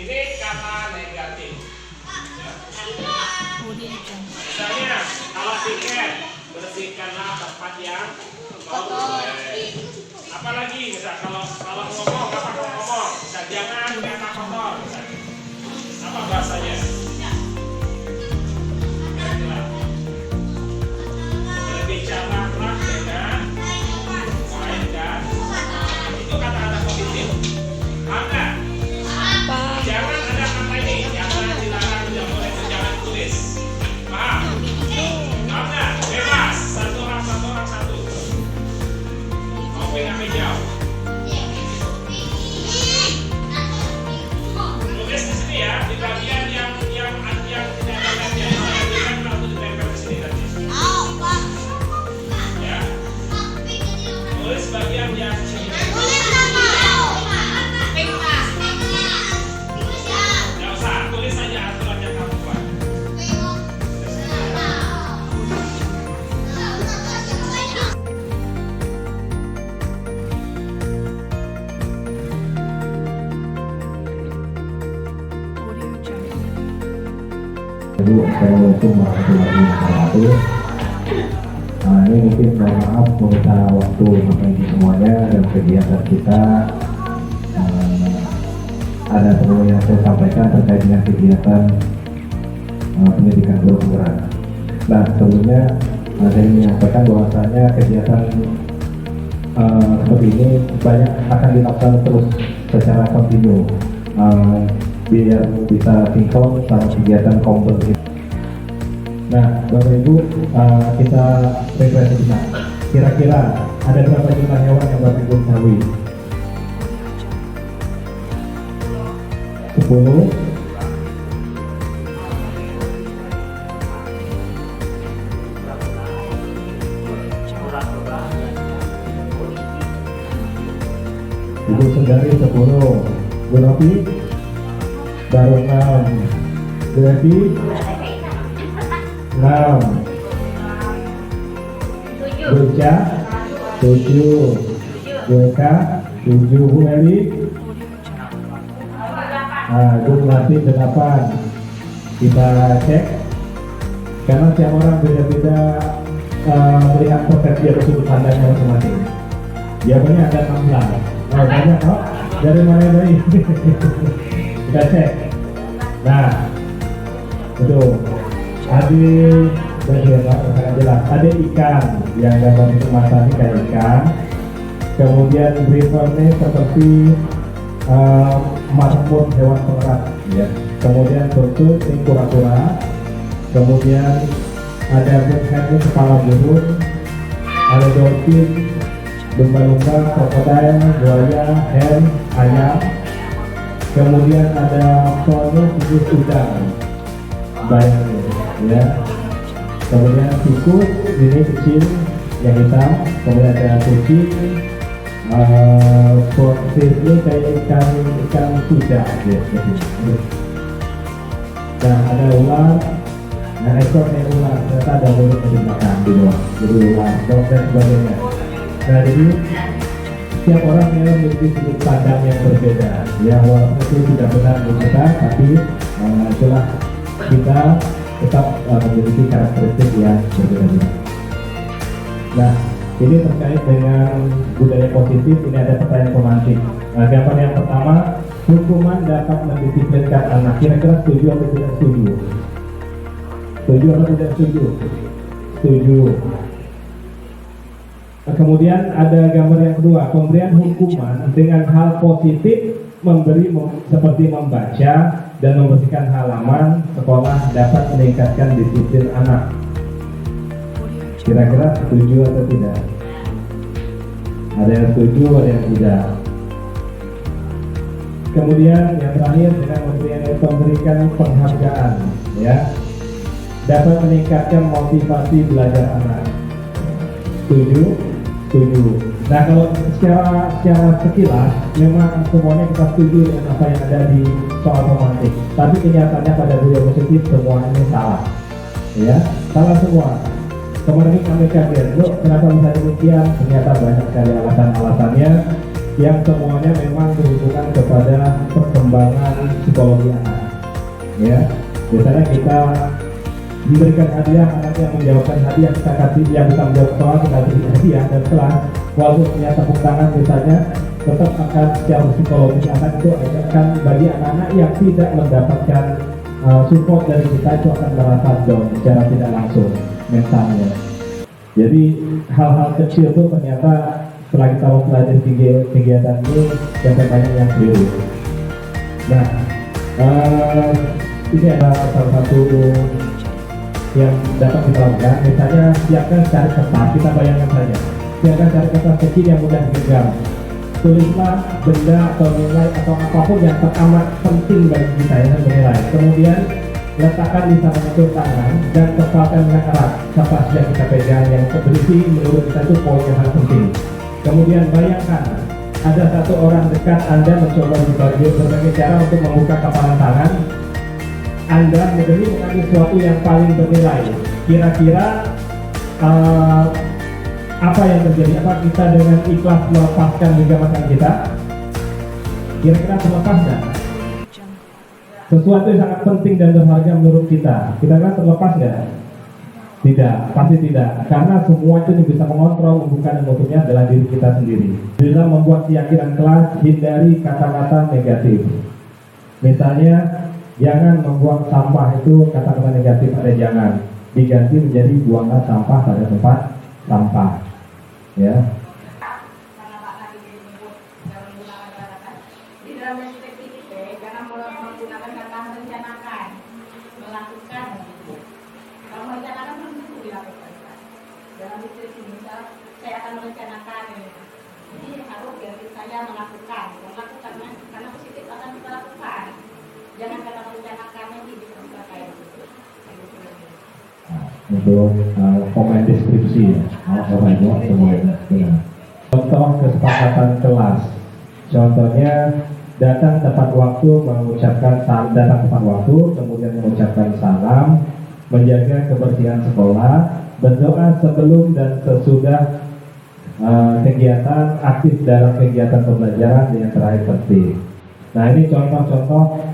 Ini kata negatif. Ya. Misalnya kalau tiket, bersihkanlah tempat yang kotor. Apalagi misal kalau ngomong apa ngomong, misal jangan kata kotor. Apa bahasanya? Berbicaralah dengan baik dan itu kata-kata positif. Anda jangan ada kata ini, jangan dilarang, tidak boleh, jangan tulis. Paham? Anda bebas, satu orang satu. Mau pegang hijau. Tulis di sini ya, di bagian yang tidak ada lemnya. Saya berikan kalau ditempel di sini nanti. Ya. Tulis bagian yang sini. Nggak usah, tulis saja aturan yang kamu buat. Assalamualaikum warahmatullahi wabarakatuh. Ini mungkin mohon maaf meminta waktu Bapak Ibu semuanya dan kegiatan kita. Ada perlu yang saya sampaikan terkait dengan kegiatan pendidikan guru penggerak. Nah, sebelumnya saya ingin menyampaikan bahwasanya kegiatan seperti ini banyak akan dilakukan terus secara kontinu. Biar bisa sinkron sama kegiatan kompetisi. Nah, Bapak Ibu, kita refresh kita. Kira-kira ada berapa jumlah hewan yang Bapak Ibu ketahui? 10. Ibu Sundari 10. Bu Novi baru 6. Berarti 6. Beca 7. Eka 7. Bu Eli jumlah 8. Kita cek karena tiap orang beda-beda melihat persepsi atau sudut pandangnya masing-masing. Jawabannya ada 16. Banyak kok. Dari mana dari? Kita cek. Nah, betul. Sangat jelas. Ada ikan yang dapat dikemasan kayak ikan. Kemudian rivernya seperti marmut hewan pengerat. Ya. Kemudian bentuk kura-kura. Kemudian ada bentuknya kepala burung. Ada dolphin, lumba-lumba, krokodil, buaya, hen, ayam. Kemudian ada sono tikus udang, bayangin ya. Kemudian tikus ini kecil yang hitam. Kemudian ada kucing, ini kayak ikan kuda ya. Dan ada ular, nah ekornya ular ternyata ada mulut di belakang di bawah, jadi ular, dan sebagainya. Nah jadi setiap orang yang memiliki sudut pandang yang berbeda, ya walaupun itu tidak benar untuk kita, tapi itulah kita tetap memiliki karakteristik yang berbeda. Nah, ini terkait dengan budaya positif. Ini ada pertanyaan pemantik. Nah, gambar yang pertama, hukuman dapat mendisiplinkan anak. Kira-kira setuju atau tidak setuju? Setuju atau tidak setuju? Setuju. Kemudian ada gambar yang kedua, pemberian hukuman dengan hal positif seperti membaca dan membersihkan halaman sekolah dapat meningkatkan disiplin anak. Kira-kira setuju atau tidak? Ada yang setuju, ada yang tidak. Kemudian yang terakhir dengan memberikan penghargaan, ya, dapat meningkatkan motivasi belajar anak. Setuju? Setuju. Nah, kalau secara sekilas memang semuanya kita setuju dengan apa yang ada di soal pemantik. Tapi kenyataannya pada budaya positif semuanya salah. Ya, salah semua. Kemarin kami kaget, loh kenapa bisa demikian? Ternyata banyak sekali alasan-alasannya yang semuanya memang berhubungan kepada perkembangan pengembangan psikologi anak. Ya, biasanya kita diberikan hadiah, anak yang menjawabkan hadiah kita kasih, yang bisa menjawab soal kita kasih hadiah, dan setelah walaupun punya tepuk tangan misalnya, tetap akan secara psikologis anak itu akan bagi anak-anak yang tidak mendapatkan support dari kita itu akan merasa down secara tidak langsung mentalnya. Jadi hal-hal kecil itu ternyata setelah kita mempelajari kegiatan ini yang banyak yang keliru. Nah, ini adalah salah satu yang dapat kita lakukan. Misalnya siapkan cari kertas, kita bayangkan saja. Siapkan cari kertas kecil yang mudah digenggam. Tulislah benda atau nilai atau apapun yang teramat penting bagi kita yang menilai. Kemudian letakkan di sana satu tangan dan kepalkan dengan erat kertas yang kita pegang yang berisi menurut kita itu poin yang sangat penting. Kemudian bayangkan ada satu orang dekat Anda mencoba berbagai cara untuk membuka kepalan tangan. Anda demi mengambil sesuatu yang paling bernilai. Kira-kira apa yang terjadi? Apa kita dengan ikhlas melepaskan genggaman kita? Kira-kira terlepas nggak? Sesuatu yang sangat penting dan berharga menurut kita, kita kan terlepas nggak? Tidak, pasti tidak. Karena semua itu yang bisa mengontrol, membuka dan menutupnya adalah diri kita sendiri. Bila membuat keyakinan kelas, hindari kata-kata negatif. Misalnya, jangan membuang sampah itu kata-kata negatif, ada jangan. Diganti menjadi buanglah sampah pada tempat sampah. Ya. Di dalam SPPT jangan menggunakan kata merencanakan, melakukan. Kalau merencanakan belum tentu dilakukan. Dalam deskripsi misal saya akan merencanakan ini. Jadi harus dari saya melakukan karena positif akan kita lakukan. Jangan kata merencanakan nanti bisa kayak gitu. Untuk komen deskripsi ya, contoh kesepakatan kelas. Contohnya datang tepat waktu, mengucapkan datang tepat waktu, kemudian mengucapkan salam, menjaga kebersihan sekolah, berdoa sebelum dan sesudah kegiatan, aktif dalam kegiatan pembelajaran yang terakhir tertib. Nah, ini contoh-contoh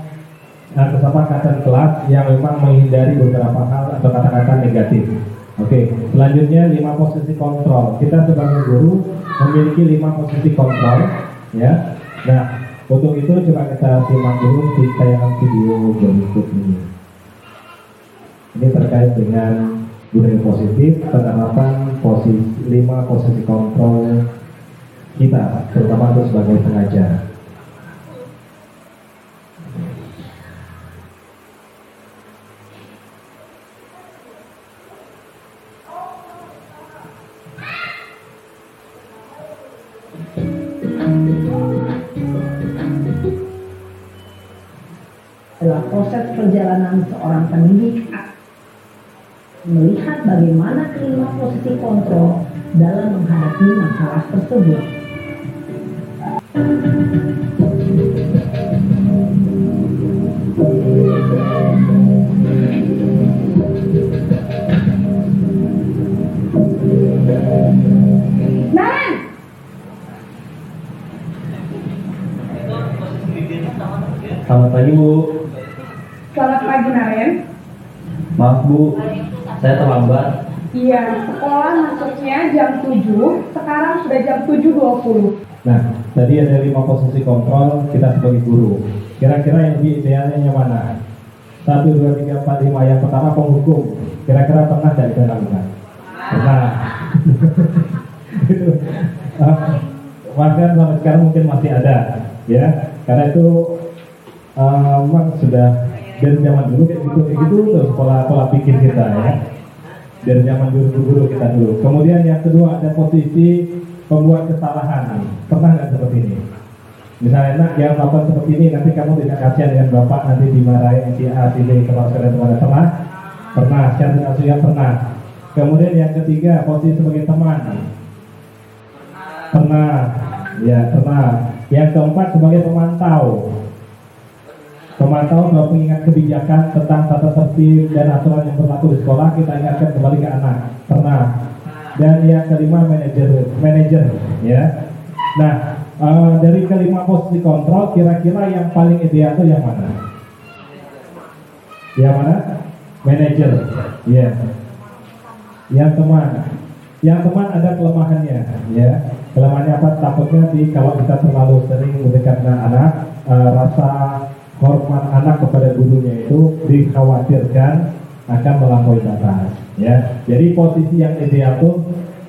kesepakatan kelas yang memang menghindari beberapa hal atau kata-kata negatif. Oke, selanjutnya 5 posisi kontrol. Kita sebagai guru memiliki 5 posisi kontrol, ya. Nah, untuk itu coba kita simak dulu di tayangan video berikut ini. Ini terkait dengan budaya positif, penerapan 5 posisi kontrol kita, terutama untuk sebagai pengajar. Adalah proses perjalanan seorang pendidik melihat bagaimana kelima posisi kontrol dalam menghadapi masalah tersebut. Selamat pagi Bu. Selamat pagi Naren. Maaf Bu, saya terlambat. Iya, sekolah masuknya jam 7, sekarang sudah jam 7.20. Nah, tadi ada 5 posisi kontrol kita sebagai guru. Kira-kira yang lebih idealnya yang mana? 1, 2, 3, 4, 5. Yang pertama penghukum. Kira-kira pernah tidak kita lakukan? Pernah. Bahkan sampai sekarang mungkin masih ada, ya. Karena itu memang sudah dari zaman dulu kayak gitu terus pola pikir kita, ya. Dari zaman guru kita dulu. Kemudian yang kedua ada posisi pembuat kesalahan. Pernah nggak seperti ini? Misalnya, nak yang melakukan seperti ini, nanti kamu tidak kasihan dengan bapak, nanti dimarahin si A, si B, kepala sekolah itu pernah? Pernah, secara tidak langsung pernah. Kemudian yang ketiga posisi sebagai teman. Pernah, ya pernah. Yang keempat sebagai pemantau. Pemantau atau pengingat kebijakan tentang tata tertib dan aturan yang berlaku di sekolah, kita ingatkan kembali ke anak. Pernah. Dan yang kelima manajer, ya. Nah, Dari kelima posisi kontrol, kira-kira yang paling ideal itu yang mana? Yang mana? Manager. Ya. Yang teman ada kelemahannya, ya. Kelemahannya apa? Takutnya kalau kita terlalu sering mendekatkan anak, rasa hormat anak kepada gurunya itu dikhawatirkan akan melampaui batas, ya. Jadi posisi yang ideal tuh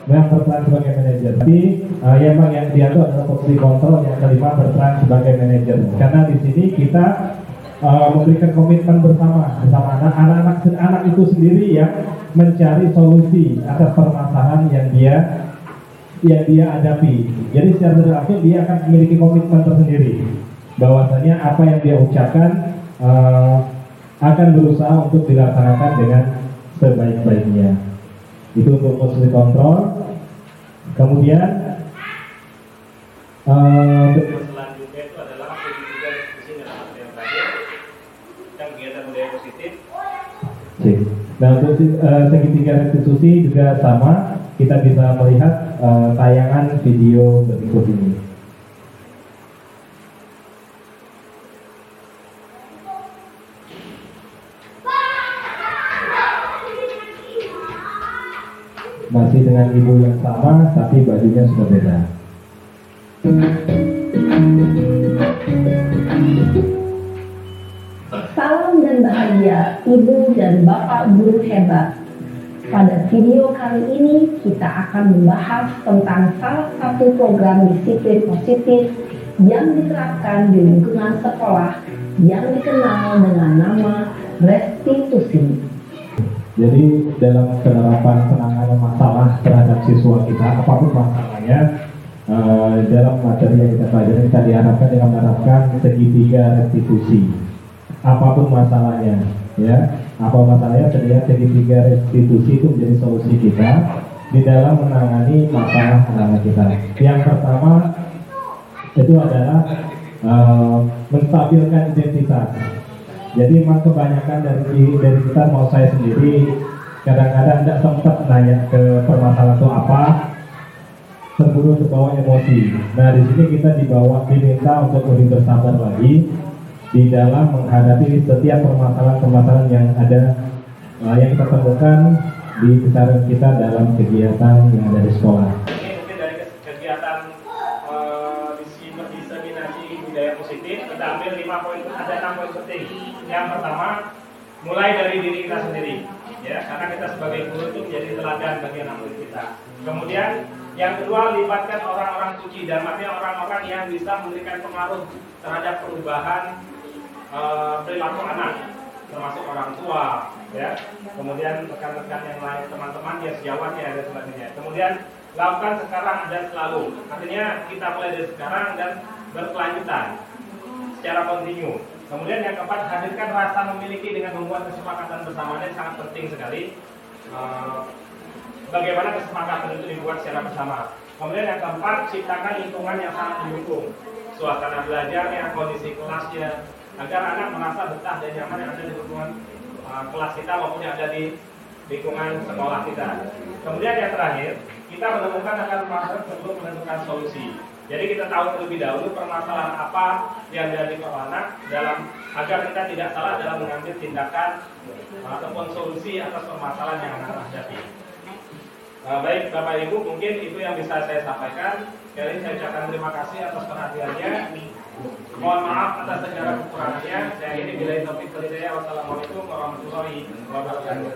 yang berperan sebagai manajer. Tapi yang ideal itu adalah posisi kontrol, yang kelima berperan sebagai manajer. Karena di sini kita memberikan komitmen bersama anak itu sendiri yang mencari solusi atas permasalahan yang dia hadapi. Jadi secara tidak langsung dia akan memiliki komitmen tersendiri bahwasanya apa yang dia ucapkan akan berusaha untuk dilaksanakan dengan sebaik-baiknya. Itu untuk posisi kontrol. Kemudian selanjutnya itu adalah juga diskusi dengan yang terakhir tentang kegiatan budaya positif. Nah, untuk segitiga restitusi juga sama, kita bisa melihat tayangan video berikut ini. Masih dengan ibu yang sama, tapi bajunya sudah beda. Salam dan bahagia Ibu dan Bapak guru hebat. Pada video kali ini kita akan membahas tentang salah satu program disiplin positif yang diterapkan di lingkungan sekolah yang dikenal dengan nama restitusi. Jadi dalam penerapan penanganan masalah terhadap siswa kita, apapun masalahnya, dalam materi yang kita pelajari kita diharapkan dengan menerapkan segitiga restitusi. Apapun masalahnya, ya, apa masalahnya, terlihat segitiga restitusi itu menjadi solusi kita di dalam menangani masalah anak kita. Yang pertama itu adalah menstabilkan identitas. Jadi memang kebanyakan dari kita, mau saya sendiri, kadang-kadang tidak sempat nanya ke permasalahan itu apa, terburu terbawa emosi. Nah, di sini kita diminta untuk lebih bersabar lagi di dalam menghadapi setiap permasalahan yang ada, yang kita temukan di sekitar kita dalam kegiatan yang ada di sekolah. Ini mungkin dari kegiatan diseminasi budaya positif, kita ambil 5 poin, ada 6 poin penting. Yang pertama, mulai dari diri kita sendiri, ya, karena kita sebagai guru itu menjadi teladan bagi anak murid kita. Kemudian yang kedua, libatkan orang-orang suci, dan artinya orang-orang yang bisa memberikan pengaruh terhadap perubahan perilaku anak, termasuk orang tua, ya. Kemudian rekan-rekan yang lain, teman-teman, ya, sejawatnya dan sebagainya. Kemudian lakukan sekarang dan selalu, artinya kita mulai dari sekarang dan berkelanjutan secara kontinu. Kemudian yang keempat, hadirkan rasa memiliki dengan membuat kesepakatan bersama. Ini sangat penting sekali. Bagaimana kesepakatan itu dibuat secara bersama. Kemudian yang keempat, ciptakan lingkungan yang sangat mendukung, suasana belajarnya, kondisi kelasnya, agar anak merasa betah dan nyaman yang ada di lingkungan kelas kita maupun yang ada di lingkungan sekolah kita. Kemudian yang terakhir, kita menemukan akan masalah perlu menentukan solusi. Jadi kita tahu terlebih dahulu permasalahan apa yang ada di anak dalam agar kita tidak salah dalam mengambil tindakan ataupun solusi atas permasalahan yang anak hadapi. Baik Bapak Ibu, mungkin itu yang bisa saya sampaikan. Sekali lagi saya ucapkan terima kasih atas perhatiannya. Mohon maaf atas segala kekurangannya. Saya ini billahi taufiq wal hidayah. Wassalamualaikum warahmatullahi wabarakatuh.